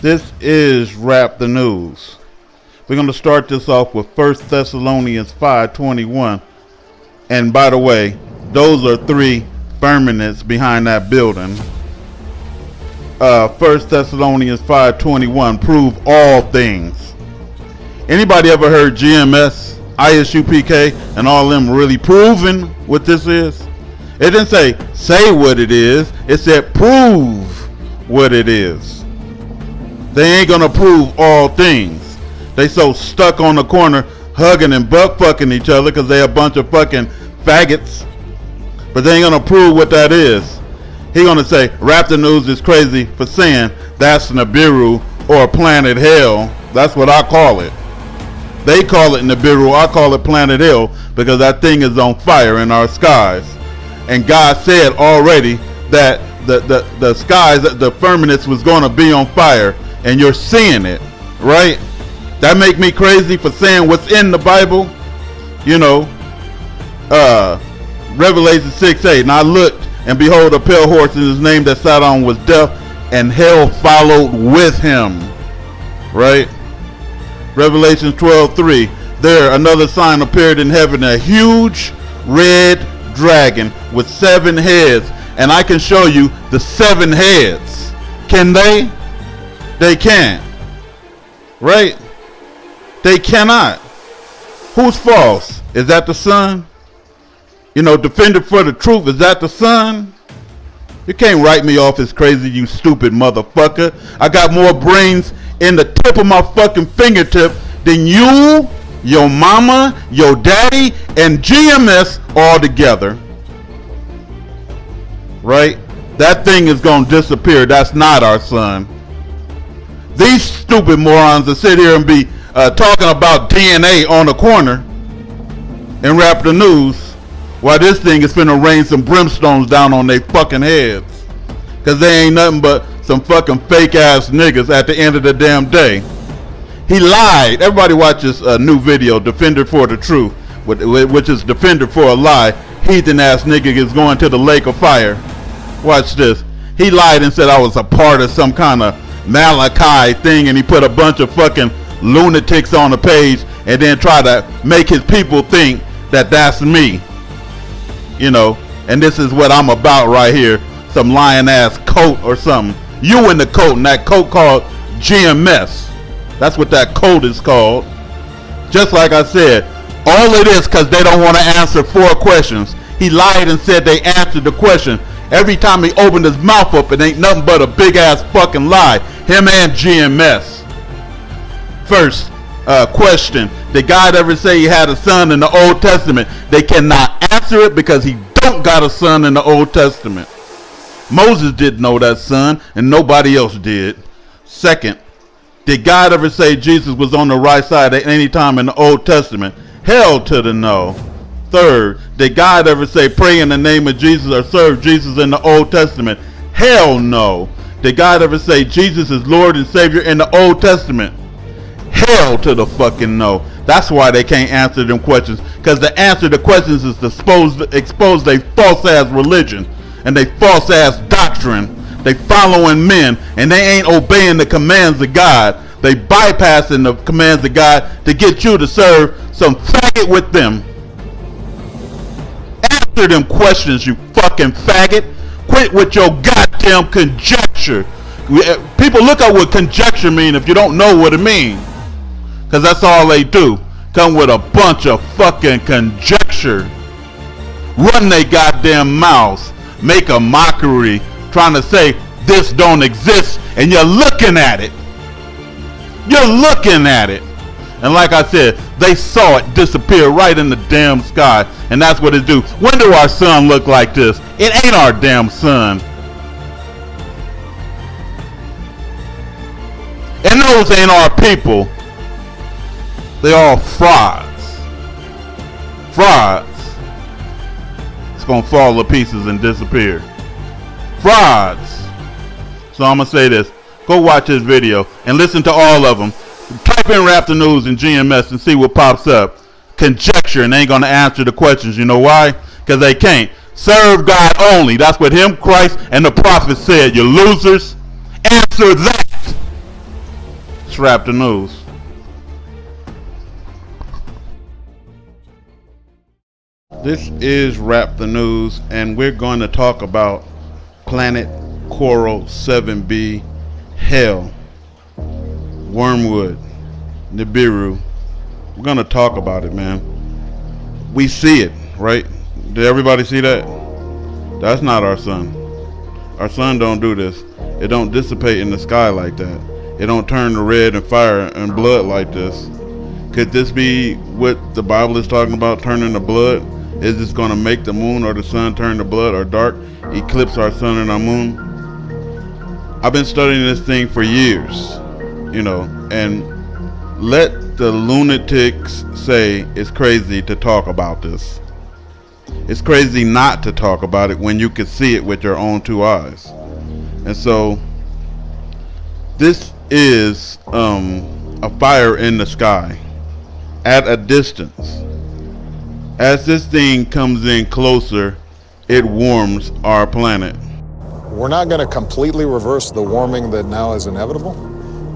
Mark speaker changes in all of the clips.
Speaker 1: This is Rap the News. We're going to start this off with 1 Thessalonians 5:21. And by the way, those are three firmaments behind that building. 1 Thessalonians 5:21, prove all things. Anybody ever heard GMS, ISUPK, and all them really proving what this is? It didn't say what it is. It said prove what it is. They ain't gonna prove all things. They so stuck on the corner hugging and butt fucking each other because they a bunch of fucking faggots. But they ain't gonna prove what that is. He gonna say Raptor News is crazy for saying that's Nibiru or Planet Hell. That's what I call it. They call it Nibiru, I call it Planet Hell because that thing is on fire in our skies. And God said already that the skies, the firmaments was gonna be on fire, and you're seeing it, right? That make me crazy for saying what's in the Bible. You know, Revelation 6:8. And I looked, and behold, a pale horse, and his name that sat on was Death, and hell followed with him. Right? Revelation 12:3. There, another sign appeared in heaven, a huge red dragon with 7 heads. And I can show you the 7 heads. Can they? They can't. Right? They cannot. Who's false? Is that the Son? You know, defender for the truth. Is that the Son? You can't write me off as crazy, you stupid motherfucker. I got more brains in the tip of my fucking fingertip than you, your mama, your daddy, and GMS all together. Right? That thing is going to disappear. That's not our Son. These stupid morons that sit here and be talking about DNA on the corner and Rap the News while this thing is finna rain some brimstones down on their fucking heads. Because they ain't nothing but some fucking fake ass niggas at the end of the damn day. He lied. Everybody watch this new video, Defender for the Truth, which is Defender for a Lie. Heathen ass nigga is going to the lake of fire. Watch this. He lied and said I was a part of some kind of Malachi thing, and he put a bunch of fucking lunatics on the page and then try to make his people think that that's me. You know, and this is what I'm about right here. Some lion ass coat or something. You in the coat, and that coat called GMS. That's what that coat is called. Just like I said, all it is because they don't want to answer 4 questions. He lied and said they answered the question. Every time he opened his mouth up, it ain't nothing but a big ass fucking lie. Him and GMS. First question. Did God ever say he had a son in the Old Testament? They cannot answer it because he don't got a son in the Old Testament. Moses didn't know that son, and nobody else did. Second, did God ever say Jesus was on the right side at any time in the Old Testament? Hell to the no. Third, did God ever say pray in the name of Jesus or serve Jesus in the Old Testament? Hell no. Did God ever say Jesus is Lord and Savior in the Old Testament? Hell to the fucking no. That's why they can't answer them questions. Because the answer to questions is to expose their false ass religion and their false ass doctrine. They following men and they ain't obeying the commands of God. They bypassing the commands of God to get you to serve some faggot with them. Answer them questions, you fucking faggot. Quit with your goddamn conjecture. People look at what conjecture mean if you don't know what it means. Because that's all they do. Come with a bunch of fucking conjecture. Run they goddamn mouths. Make a mockery. Trying to say this don't exist. And you're looking at it. You're looking at it. And like I said, they saw it disappear right in the damn sky. And that's what it do. When do our sun look like this? It ain't our damn sun. And those ain't our people. They all frauds. Frauds. It's gonna fall to pieces and disappear. Frauds. So I'm gonna say this. Go watch this video and listen to all of them. Type in Raptor News and GMS and see what pops up. Conjecture, and they ain't gonna answer the questions. You know why? Because they can't. Serve God only. That's what him, Christ, and the prophets said. You losers. Answer that. It's Wrap the News. This is Wrap the News, and we're going to talk about Planet Coral 7b, Hell, Wormwood, Nibiru. We're going to talk about it, man. We see it, right? Did everybody see that? That's not our sun. Our sun don't do this. It don't dissipate in the sky like that. It don't turn to red and fire and blood like this. Could this be what the Bible is talking about, turning to blood? Is this going to make the moon or the sun turn to blood or dark, eclipse our sun and our moon? I've been studying this thing for years, and let the lunatics say it's crazy to talk about this. It's crazy not to talk about it when you can see it with your own two eyes. And so this is a fire in the sky at a distance. As this thing comes in closer, it warms our planet.
Speaker 2: We're not going to completely reverse the warming that now is inevitable,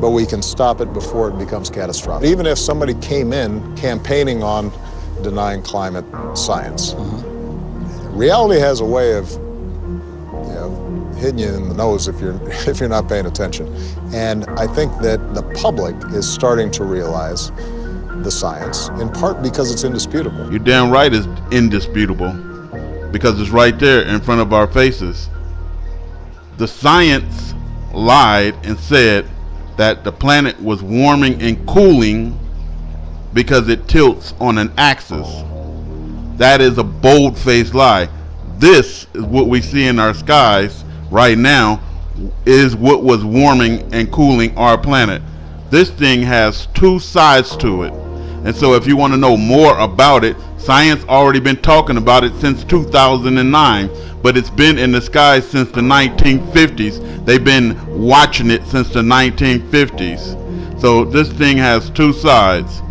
Speaker 2: but we can stop it before it becomes catastrophic. Even if somebody came in campaigning on denying climate science, reality has a way of hitting you in the nose if you're not paying attention. And I think that the public is starting to realize the science, in part because it's indisputable.
Speaker 1: You're damn right it's indisputable, because it's right there in front of our faces. The science lied and said that the planet was warming and cooling because it tilts on an axis. That is a bold-faced lie. This is what we see in our skies right now, is what was warming and cooling our planet. This thing has two sides to it. And so if you want to know more about it, science already been talking about it since 2009, but it's been in the sky since the 1950s. They've been watching it since the 1950s. So this thing has two sides,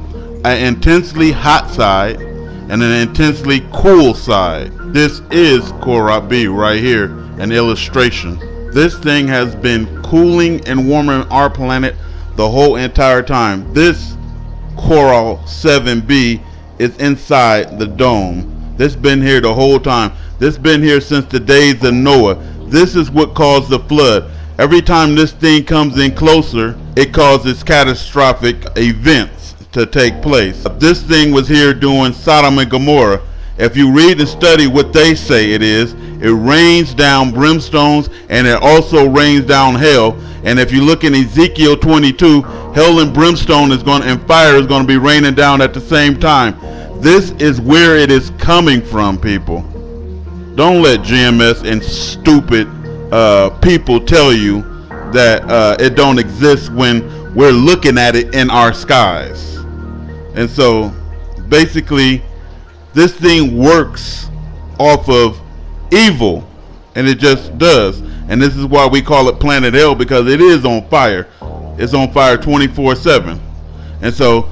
Speaker 1: an intensely hot side and an intensely cool side. This is Coral B right here, an illustration. This thing has been cooling and warming our planet the whole entire time. This Coral 7b is inside the dome. This been here the whole time. This been here since the days of Noah. This is what caused the flood. Every time this thing comes in closer, it causes catastrophic events to take place. This thing was here doing Sodom and Gomorrah. If you read and study what they say it is, it rains down brimstones and it also rains down hell. And if you look in Ezekiel 22, hell and brimstone is going and fire is going to be raining down at the same time. This is where it is coming from, people. Don't let GMS and stupid people tell you that it don't exist when we're looking at it in our skies. And so basically this thing works off of evil, and it just does. And this is why we call it Planet Hell, because it is on fire. It's on fire 24/7. And so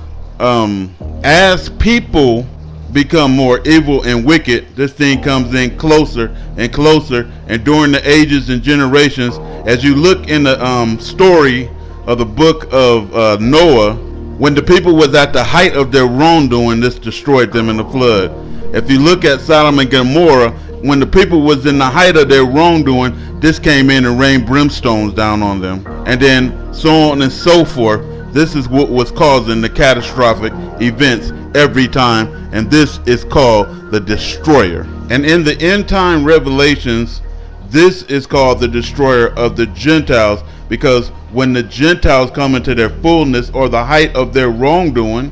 Speaker 1: as people become more evil and wicked, this thing comes in closer and closer. And during the ages and generations, as you look in the story of the book of Noah, when the people was at the height of their wrongdoing, this destroyed them in the flood. If you look at Sodom and Gomorrah, when the people was in the height of their wrongdoing, this came in and rained brimstones down on them. And then so on and so forth. This is what was causing the catastrophic events every time. And this is called the destroyer. And in the end time revelations, this is called the destroyer of the Gentiles, because when the Gentiles come into their fullness, or the height of their wrongdoing,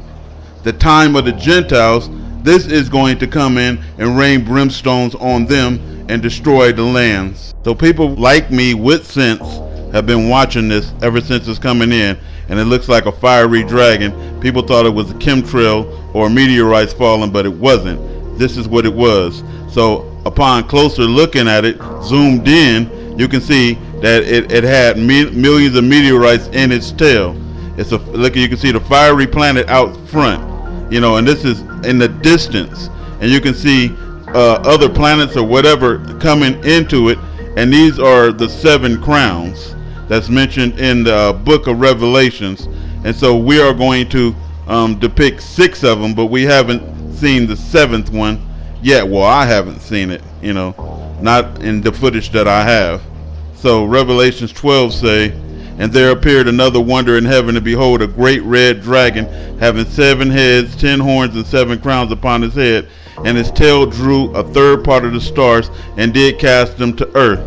Speaker 1: the time of the Gentiles, this is going to come in and rain brimstones on them and destroy the lands. So people like me with sense have been watching this ever since it's coming in, and it looks like a fiery dragon. People thought it was a chemtrail or meteorites falling, but it wasn't. This is what it was. So upon closer looking at it, zoomed in, you can see that it had millions of meteorites in its tail. It's a look. You can see the fiery planet out front, and this is in the distance, and you can see other planets or whatever coming into it. And these are the 7 crowns. that's mentioned in the book of Revelations. And so we are going to depict 6 of them, but we haven't seen the 7th one yet. Well, I haven't seen it, not in the footage that I have. So Revelations 12 say, "And there appeared another wonder in heaven, and behold, a great red dragon, having 7 heads, 10 horns, and 7 crowns upon his head. And his tail drew a third part of the stars, and did cast them to earth."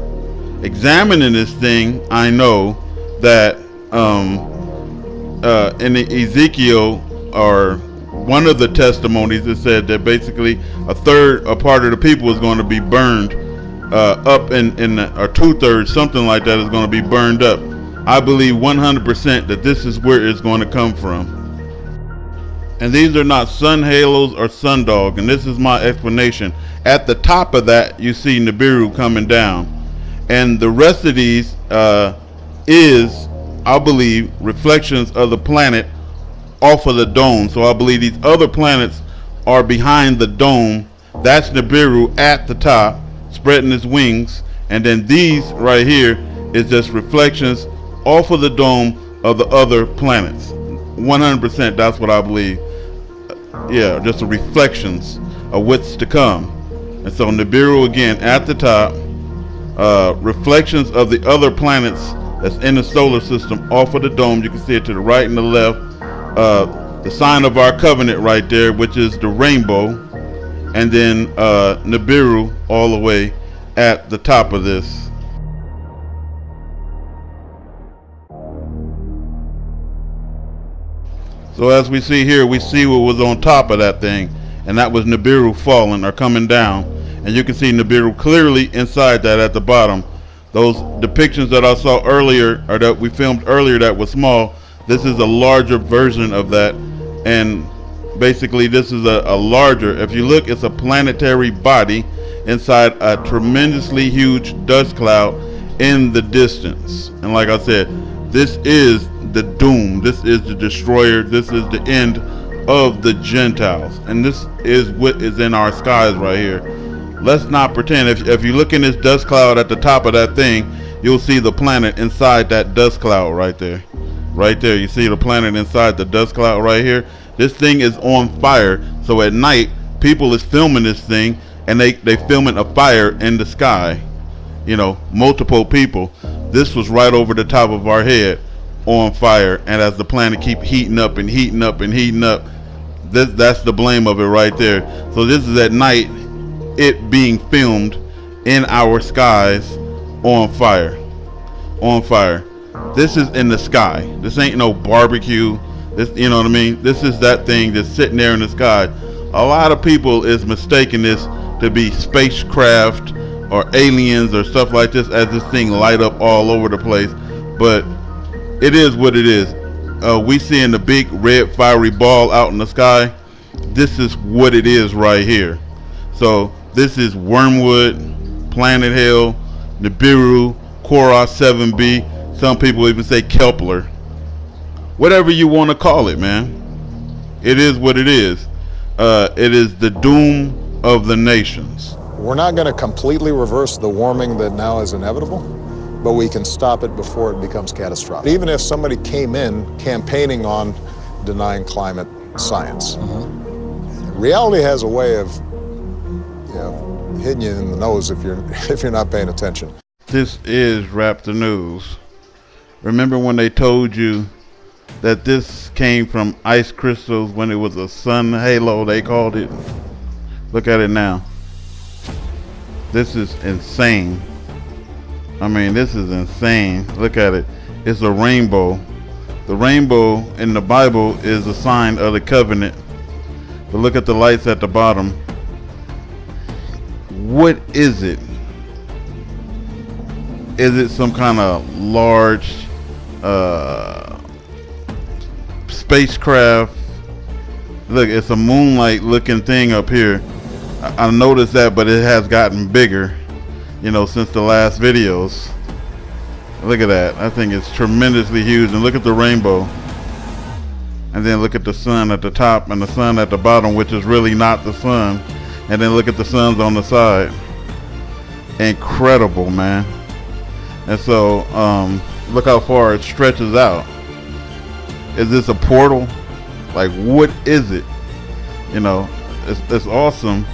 Speaker 1: Examining this thing, I know that in Ezekiel, or one of the testimonies, it said that basically a part of the people is going to be burned up, or 2/3, something like that, is going to be burned up. I believe 100% that this is where it's going to come from. And these are not sun halos or sundog, and this is my explanation. At the top of that, you see Nibiru coming down, and the rest of these is, I believe, reflections of the planet off of the dome. So I believe these other planets are behind the dome. That's Nibiru at the top, spreading his wings, and then these right here is just reflections off of the dome of the other planets. 100%, that's what I believe. Yeah, just the reflections of what's to come. And so Nibiru again at the top, reflections of the other planets that's in the solar system off of the dome. You can see it to the right and the left. The sign of our covenant right there, which is the rainbow, and then Nibiru all the way at the top of this. So as we see here, we see what was on top of that thing, and that was Nibiru falling or coming down. And you can see Nibiru clearly inside that at the bottom. Those depictions that I saw earlier, or that we filmed earlier, that was small, this is a larger version of that. And basically this is a larger, if you look, it's a planetary body inside a tremendously huge dust cloud in the distance. And like I said, this is the doom, this is the destroyer, this is the end of the Gentiles, and this is what is in our skies right here. Let's not pretend. If you look in this dust cloud at the top of that thing, you'll see the planet inside that dust cloud right there. Right there, you see the planet inside the dust cloud right here. This thing is on fire. So at night, people is filming this thing, and they filming a fire in the sky. Multiple people. This was right over the top of our head, on fire, and as the planet keep heating up and heating up and heating up, that's the blame of it right there. So this is at night, it being filmed in our skies, on fire. This is in the sky. This ain't no barbecue. This, you know what I mean? This is that thing that's sitting there in the sky. A lot of people is mistaking this to be spacecraft or aliens or stuff like this, as this thing light up all over the place. But it is what it is. We seeing the big red fiery ball out in the sky. This is what it is right here. So this is Wormwood, Planet Hell, Nibiru, Koros 7b. Some people even say Kepler. Whatever you want to call it, man. It is what it is. It is the doom of the nations.
Speaker 2: We're not going to completely reverse the warming that now is inevitable, but we can stop it before it becomes catastrophic. Even if somebody came in campaigning on denying climate science, reality has a way of hitting you in the nose if you're not paying attention.
Speaker 1: This is RAPTHENEWS. Remember when they told you that this came from ice crystals when it was a sun halo, they called it? Look at it now. This is insane. I mean, this is insane. Look at it. It's a rainbow. The rainbow in the Bible is a sign of the covenant. But look at the lights at the bottom. What is it? Is it some kind of large spacecraft? Look, it's a moonlight looking thing up here. I noticed that, but it has gotten bigger, since the last videos. Look at that. I think it's tremendously huge. And look at the rainbow. And then look at the sun at the top and the sun at the bottom, which is really not the sun. And then look at the suns on the side. Incredible, man. And so Look how far it stretches out. Is this a portal? Like, what is it? You know, it's awesome.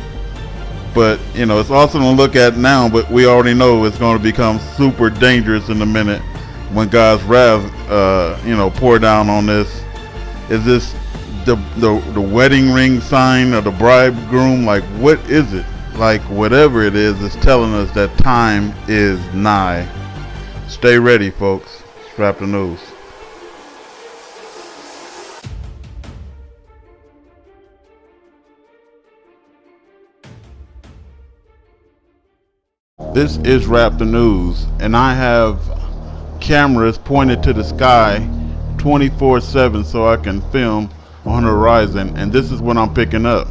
Speaker 1: But, you know, it's awesome to look at now, but we already know it's going to become super dangerous in a minute when God's wrath, you know, pour down on this. Is this the wedding ring sign of the bridegroom? Like, what is it? Like, whatever it is, it's telling us that time is nigh. Stay ready, folks. Strap the news. This is Rap the News, and I have cameras pointed to the sky 24/7 so I can film on the horizon, and this is what I'm picking up.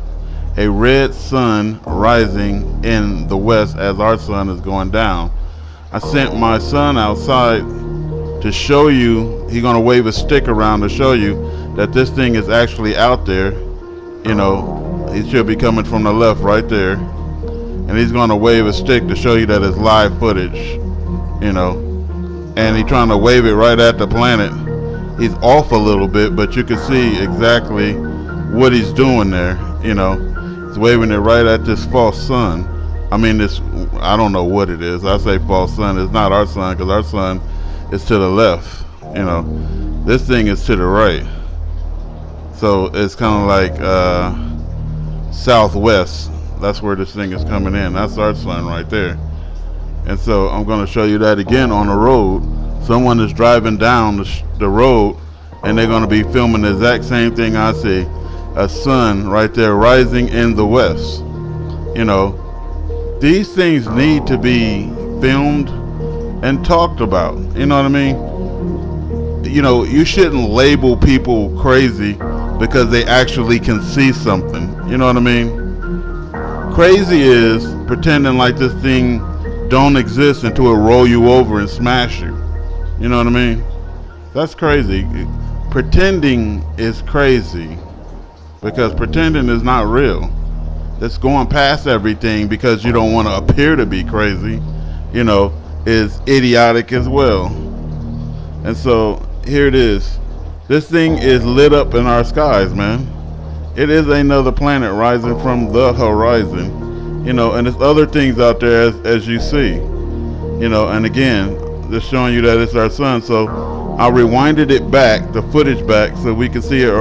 Speaker 1: A red sun rising in the west as our sun is going down. I sent my son outside to show you, he's gonna wave a stick around to show you that this thing is actually out there. You know, he should be coming from the left right there. And he's gonna wave a stick to show you that it's live footage, you know. And he's trying to wave it right at the planet. He's off a little bit, but you can see exactly what he's doing there, you know. He's waving it right at this false sun. I mean, this, I don't know what it is. I say false sun. It's not our sun, because our sun is to the left, you know. This thing is to the right. So it's kind of like southwest. That's where this thing is coming in. That's our sun right there. And so I'm going to show you that again on the road. Someone is driving down the road, and they're going to be filming the exact same thing I see. A sun right there rising in the west. You know, these things need to be filmed and talked about. You know what I mean? You know, you shouldn't label people crazy because they actually can see something. You know what I mean? Crazy is pretending like this thing don't exist until it roll you over and smash you. You know what I mean? That's crazy. Pretending is crazy because pretending is not real. It's going past everything because you don't want to appear to be crazy, you know, is idiotic as well. And so here it is. This thing is lit up in our skies, man. It is another planet rising from the horizon, you know, and there's other things out there as you see, you know, and again, just showing you that it's our sun. So I rewinded it back, the footage back, so we can see it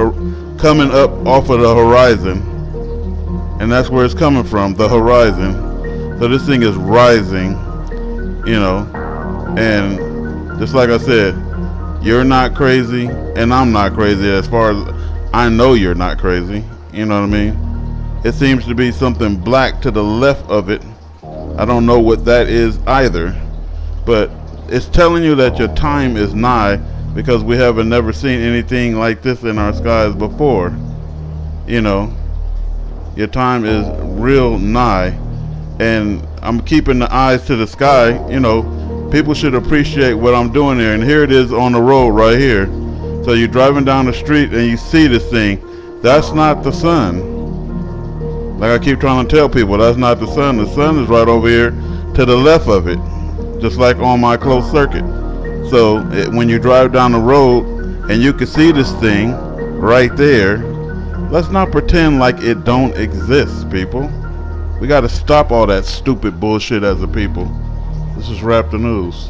Speaker 1: coming up off of the horizon, and that's where it's coming from, the horizon. So this thing is rising, you know, and just like I said, you're not crazy, and I'm not crazy as far as I know you're not crazy, you know what I mean? It seems to be something black to the left of it. I don't know what that is either, but it's telling you that your time is nigh because we haven't never seen anything like this in our skies before. You know, your time is real nigh, and I'm keeping the eyes to the sky. You know, people should appreciate what I'm doing here, and here it is on the road right here. So you're driving down the street and you see this thing. That's not the sun. Like I keep trying to tell people, that's not the sun. The sun is right over here to the left of it, just like on my closed circuit. So when you drive down the road and you can see this thing right there, let's not pretend like it don't exist, people. We got to stop all that stupid bullshit as a people. This is Rap the News.